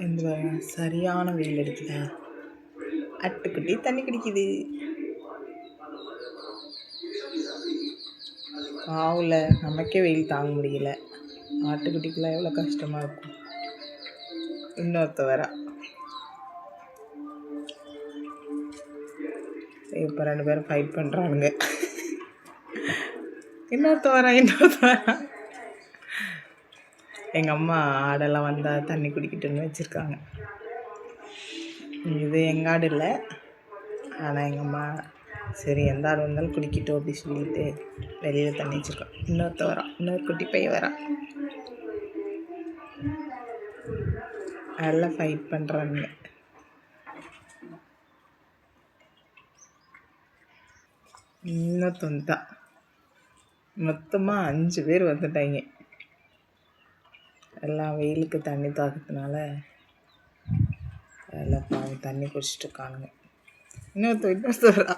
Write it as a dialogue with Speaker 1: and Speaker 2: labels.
Speaker 1: இந்த சரியான வெயில் அடிக்குதா, அட்டுக்குட்டி தண்ணி குடிக்குது. பாவில் நமக்கே வெயில் தாங்க முடியல, ஆட்டுக்குட்டிக்கெல்லாம் எவ்வளோ கஷ்டமாக இருக்கும். இன்னொருத்த வரா, இப்போ 2 பேரும் ஃபைட் பண்ணுறானுங்க. இன்னொருத்த வரா. எங்கள் அம்மா ஆடெல்லாம் வந்தால் தண்ணி குடிக்கிட்டுன்னு வச்சுருக்காங்க. இது எங்கள் ஆடு இல்லை, ஆனால் எங்கள் அம்மா சரி எந்த ஆடு வந்தாலும் குடிக்கட்டும் அப்படி சொல்லிட்டு வெளியில் தண்ணி வச்சுருக்கோம். இன்னொருத்த வரான், இன்னொரு குட்டி பையன் வரான். நல்லா ஃபைட் பண்ணுறானுங்க. இன்னொருத்தன் தான், மொத்தமாக 5 பேர் வந்துட்டாங்க. எல்லாம் வெயிலுக்கு தண்ணி தாக்கத்தினால எல்லாம் பாவம் தண்ணி குடிச்சிட்டு இருக்கானுங்க. இன்னொருத்த வரா.